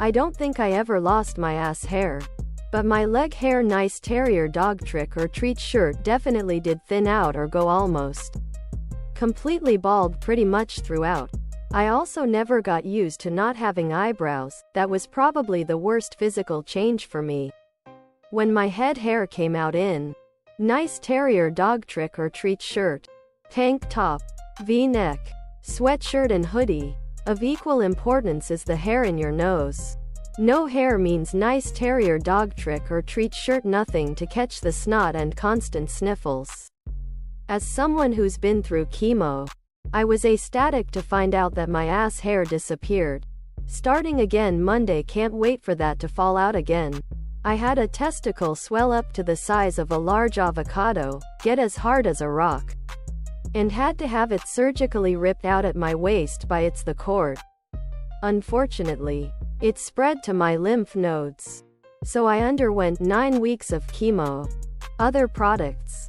I don't think I ever lost my ass hair. But my leg hair nice terrier dog trick or treat shirt definitely did thin out or go almost completely bald pretty much throughout. I also never got used to not having eyebrows. That was probably the worst physical change for me. When my head hair came out in nice terrier dog trick or treat shirt, tank top, V-neck, sweatshirt and hoodie. Of equal importance is the hair in your nose. No hair means nice terrier dog trick or treat shirt nothing to catch the snot and constant sniffles. As someone who's been through chemo, I was ecstatic to find out that my ass hair disappeared. Starting again Monday, can't wait for that to fall out again. I had a testicle swell up to the size of a large avocado, get as hard as a rock, and had to have it surgically ripped out at my waist by the cord. Unfortunately, it spread to my lymph nodes. So I underwent 9 weeks of chemo, other products,